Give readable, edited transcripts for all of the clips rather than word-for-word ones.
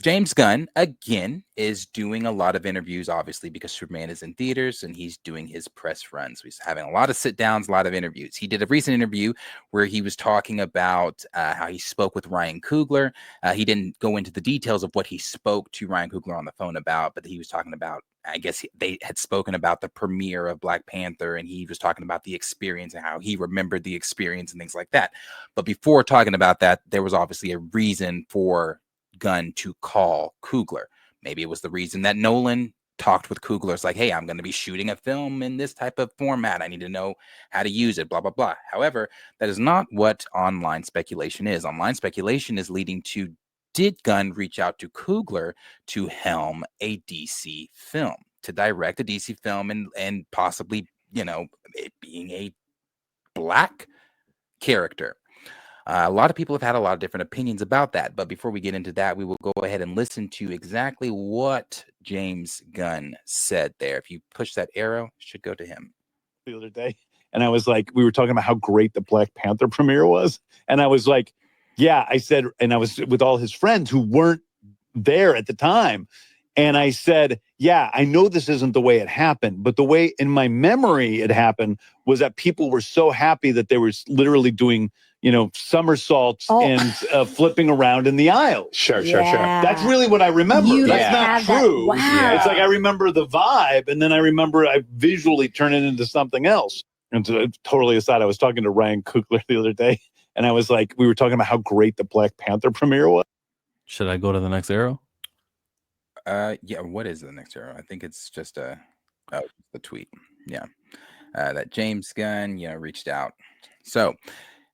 James Gunn, again, is doing a lot of interviews, obviously, because Superman is in theaters and he's doing his press runs. He's having a lot of sit downs, a lot of interviews. He did a recent interview where he was talking about how he spoke with Ryan Coogler. He didn't go into the details of what he spoke to Ryan Coogler on the phone about, but he was talking about, I guess they had spoken about the premiere of Black Panther, and he was talking about the experience and how he remembered the experience and things like that. But before talking about that, there was obviously a reason for Gunn to call Coogler. Maybe it was the reason that Nolan talked with Coogler. It's like, hey, I'm going to be shooting a film in this type of format. I need to know how to use it, blah, blah, blah. However, that is not what online speculation is. Online speculation is leading to, did Gunn reach out to Coogler to helm a DC film, to direct a DC film and possibly, it being a Black character? A lot of people have had a lot of different opinions about that. But before we get into that, we will go ahead and listen to exactly what James Gunn said there. If you push that arrow, it should go to him. The other day, and I was like, we were talking about how great the Black Panther premiere was. And I was like, yeah, I said, and I was with all his friends who weren't there at the time. And I said, yeah, I know this isn't the way it happened, but the way in my memory it happened was that people were so happy that they were literally doing, somersaults and flipping around in the aisle. Sure. That's really what I remember. That's not true. Wow. Yeah. It's like I remember the vibe, and then I remember I visually turn it into something else. And so, totally aside, I was talking to Ryan Coogler the other day, and I was like, we were talking about how great the Black Panther premiere was. Should I go to the next arrow? Yeah, what is the next arrow? I think it's just the tweet. Yeah. That James Gunn, reached out. So,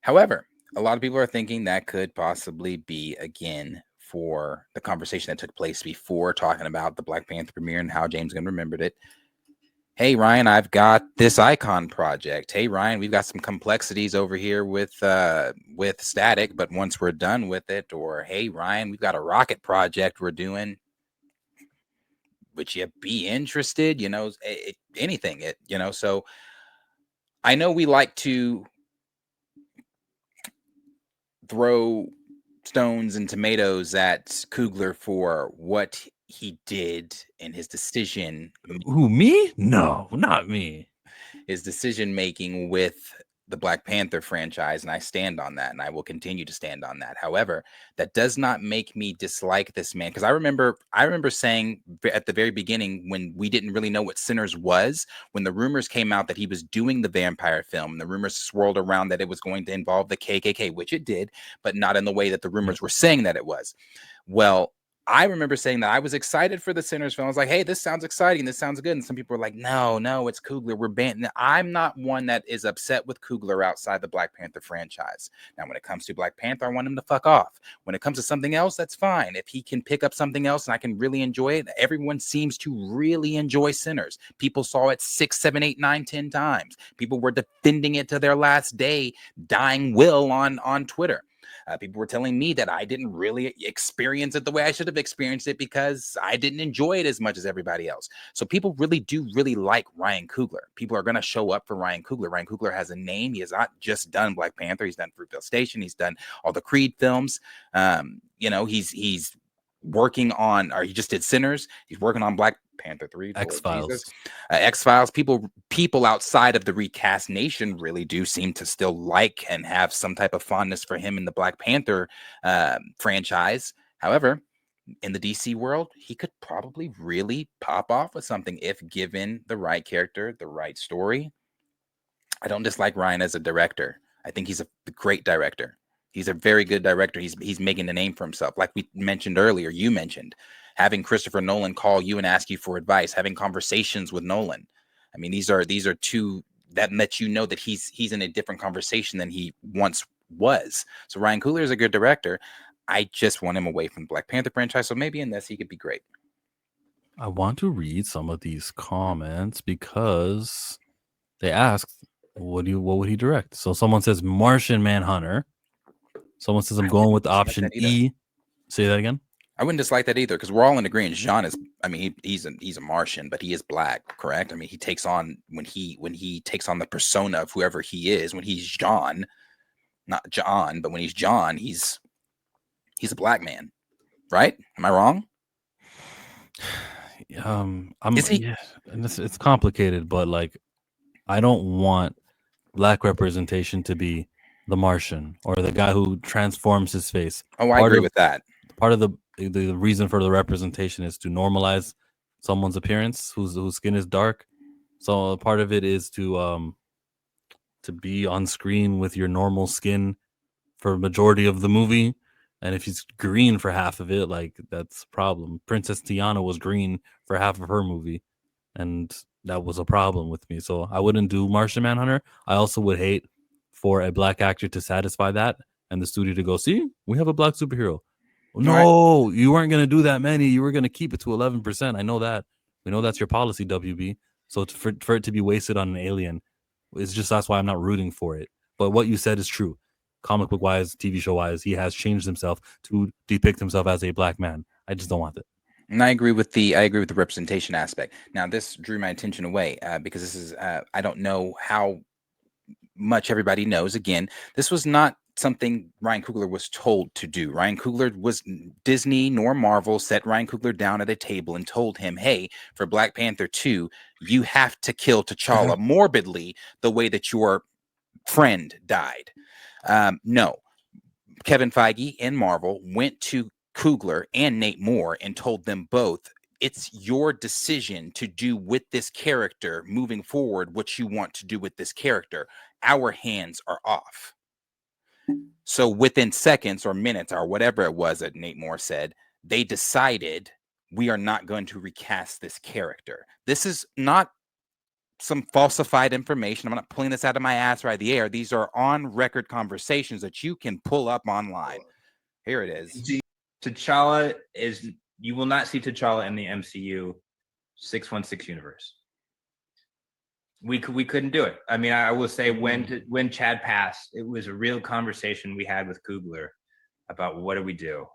however, a lot of people are thinking that could possibly be, again, for the conversation that took place before talking about the Black Panther premiere and how James Gunn remembered it. Hey, Ryan, I've got this icon project. Hey, Ryan, we've got some complexities over here with static, but once we're done with it, or hey, Ryan, we've got a rocket project we're doing. Would you be interested? Anything. So I know we like to throw stones and tomatoes at Coogler for what he did in his decision. Who, me? No, not me. His decision making with the Black Panther franchise, and I stand on that, and I will continue to stand on that. However, that does not make me dislike this man, because I remember saying at the very beginning, when we didn't really know what Sinners was, when the rumors came out that he was doing the vampire film, and the rumors swirled around that it was going to involve the KKK, which it did, but not in the way that the rumors were saying that it was. Well, I remember saying that I was excited for the Sinners film. I was like, hey, this sounds exciting. This sounds good. And some people were like, no, it's Coogler. We're banned. I'm not one that is upset with Coogler outside the Black Panther franchise. Now, when it comes to Black Panther, I want him to fuck off. When it comes to something else, that's fine. If he can pick up something else and I can really enjoy it, everyone seems to really enjoy Sinners. People saw it 6, 7, 8, 9, 10 times. People were defending it to their last day, dying will on Twitter. People were telling me that I didn't really experience it the way I should have experienced it because I didn't enjoy it as much as everybody else. So people really like Ryan Coogler. People are going to show up for Ryan Coogler. Ryan Coogler has a name. He has not just done Black Panther. He's done Fruitvale Station. He's done all the Creed films. He's working on, or he just did Sinners. He's working on Black Panther 3, X-Files. X-Files. People outside of the recast nation really do seem to still like and have some type of fondness for him in the Black Panther franchise. However, in the DC world, he could probably really pop off with something if given the right character, the right story. I don't dislike Ryan as a director. I think he's a great director. He's a very good director. He's making a name for himself. Like we mentioned earlier, you mentioned having Christopher Nolan call you and ask you for advice, having conversations with Nolan. I mean, these are two that let you know that he's in a different conversation than he once was. So Ryan Coogler is a good director. I just want him away from the Black Panther franchise. So maybe in this he could be great. I want to read some of these comments because they asked, what would he direct? So someone says Martian Manhunter. Someone says I'm going with option E. Say that again. I wouldn't dislike that either because we're all in agreement. John is, I mean, he's a Martian, but he is Black, correct? I mean, he takes on when he takes on the persona of whoever he is. When he's John, not John, but when he's John, he's a Black man. Right? Am I wrong? I'm Is he? yeah, and it's complicated, but like I don't want black representation to be the Martian or the guy who transforms his face. Oh, I Part agree of with that. part of the reason for the representation is to normalize someone's appearance whose skin is dark. So part of it is to be on screen with your normal skin for a majority of the movie. And if he's green for half of it, like that's a problem. Princess Tiana was green for half of her movie, and that was a problem with me. So I wouldn't do Martian Manhunter. I also would hate for a black actor to satisfy that and the studio to go, see, we have a black superhero. All right. No, you weren't going to do that many. You were going to keep it to 11%. I know that. We know that's your policy, WB. So for it to be wasted on an alien, it's just that's why I'm not rooting for it. But what you said is true. Comic book wise, TV show wise, he has changed himself to depict himself as a black man. I just don't want it. And I agree with the representation aspect. Now, this drew my attention away because this is I don't know how much everybody knows. Again, this was not something Ryan Coogler was told to do. Ryan Coogler was Disney nor Marvel set Ryan Coogler down at a table and told him, "Hey, for Black Panther 2, you have to kill T'Challa morbidly the way that your friend died." No, Kevin Feige and Marvel went to Coogler and Nate Moore and told them both, it's your decision to do with this character moving forward what you want to do with this character. Our hands are off. So within seconds or minutes or whatever it was that Nate Moore said, they decided we are not going to recast this character. This is not some falsified information. I'm not pulling this out of my ass right the air. These are on record conversations that you can pull up online. Here it is. T'Challa is, you will not see T'Challa in the MCU 616 universe. We couldn't do it. I mean, I will say when Chad passed, it was a real conversation we had with Coogler about what do we do,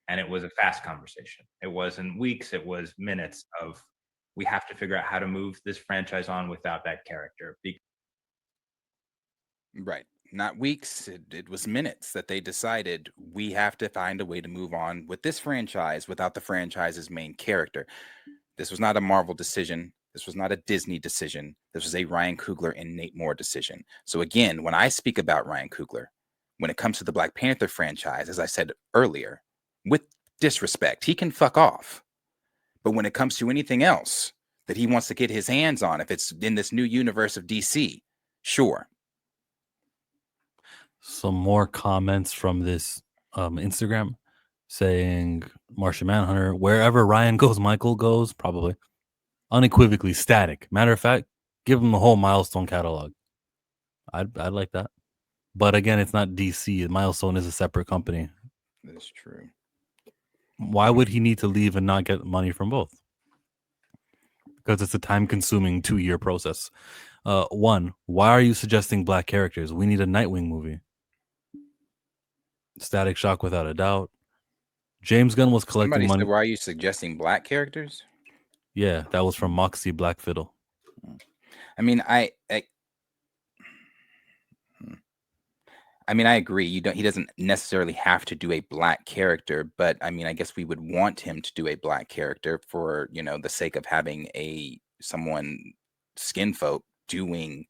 and it was a fast conversation. It wasn't weeks; it was minutes of we have to figure out how to move this franchise on without that character. Right. Not weeks. It was minutes that they decided we have to find a way to move on with this franchise without the franchise's main character. This was not a Marvel decision. This was not a Disney decision. This was a Ryan Coogler and Nate Moore decision. So again, when I speak about Ryan Coogler, when it comes to the Black Panther franchise, as I said earlier, with disrespect, he can fuck off. But when it comes to anything else that he wants to get his hands on, if it's in this new universe of DC, sure. Some more comments from this Instagram saying Martian Manhunter, wherever Ryan goes, Michael goes, probably. Unequivocally static. Matter of fact, give him the whole Milestone catalog. I'd like that. But again, it's not DC. Milestone is a separate company. That's true. Why would he need to leave and not get money from both? Because it's a time-consuming 2-year process. One, why are you suggesting black characters? We need a Nightwing movie. Static Shock, without a doubt. James Gunn was collecting Somebody money. said, why are you suggesting black characters? Yeah, that was from Moxie Black Fiddle. I mean, I agree. He doesn't necessarily have to do a black character, but I mean, I guess we would want him to do a black character for, the sake of having someone skin folk doing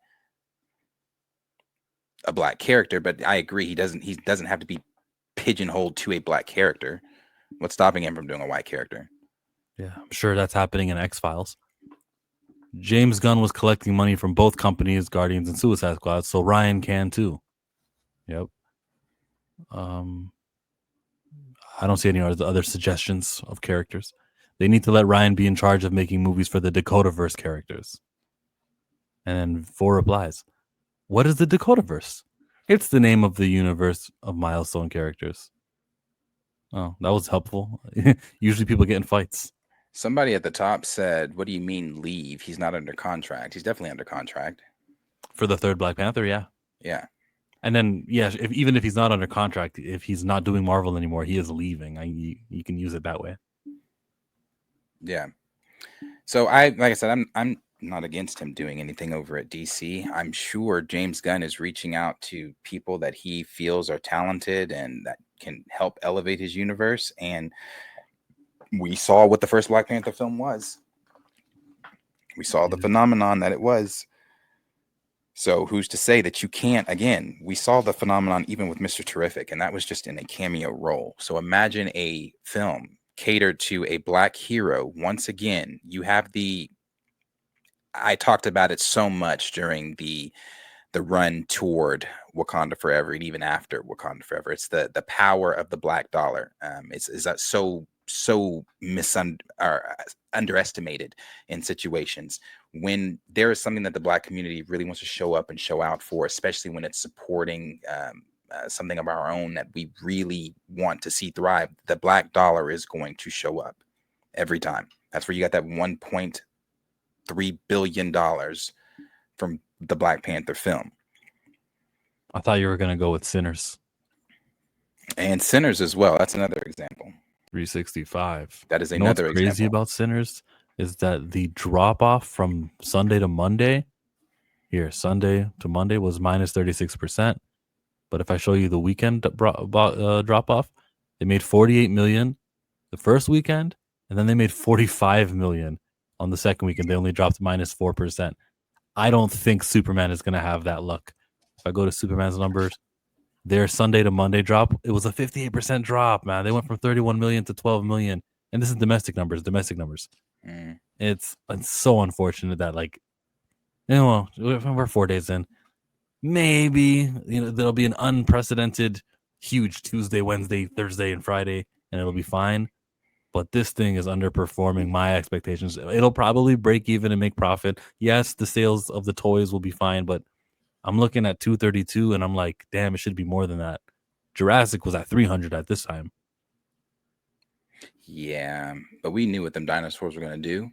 a black character. But I agree, he doesn't have to be pigeonholed to a black character. What's stopping him from doing a white character? Yeah, I'm sure that's happening in X-Files. James Gunn was collecting money from both companies, Guardians and Suicide Squad, so Ryan can too. Yep. I don't see any other suggestions of characters. They need to let Ryan be in charge of making movies for the Dakotaverse characters. And then 4 replies. What is the Dakotaverse? It's the name of the universe of Milestone characters. Oh, that was helpful. Usually people get in fights. Somebody at the top said, what do you mean leave? He's not under contract. He's definitely under contract. For the 3rd Black Panther, yeah. Yeah. And then, yeah, even if he's not under contract, if he's not doing Marvel anymore, he is leaving. You can use it that way. Yeah. So like I said, I'm not against him doing anything over at DC. I'm sure James Gunn is reaching out to people that he feels are talented and that can help elevate his universe. And we saw what the first Black Panther film was. We saw the phenomenon that it was. So who's to say that you can't? Again, we saw the phenomenon even with Mr. Terrific, and that was just in a cameo role. So imagine a film catered to a Black hero. Once again, you have I talked about it so much during the run toward Wakanda Forever, and even after Wakanda Forever. It's the power of the Black dollar. Is that so underestimated in situations when there is something that the Black community really wants to show up and show out for, especially when it's supporting something of our own that we really want to see thrive. The Black dollar is going to show up every time. That's where you got that $1.3 billion from the Black Panther film. I thought you were gonna go with Sinners. And Sinners as well. That's another example. 365. That is You know what's another crazy example. about Sinners is that the drop off from Sunday to Monday, Sunday to Monday was minus 36%. But if I show you the weekend drop off, they made 48 million the first weekend, and then they made 45 million on the second weekend. They only dropped minus 4%. I don't think Superman is going to have that luck. If I go to Superman's numbers, their Sunday to Monday drop, it was a 58% drop, man. They went from 31 million to 12 million. And this is domestic numbers. Mm. It's so unfortunate that, like, we're 4 days in. Maybe, there'll be an unprecedented huge Tuesday, Wednesday, Thursday, and Friday, and it'll be fine. But this thing is underperforming my expectations. It'll probably break even and make profit. Yes, the sales of the toys will be fine, but I'm looking at 232 and I'm like, damn, it should be more than that. Jurassic was at 300 at this time. Yeah, but we knew what them dinosaurs were going to do.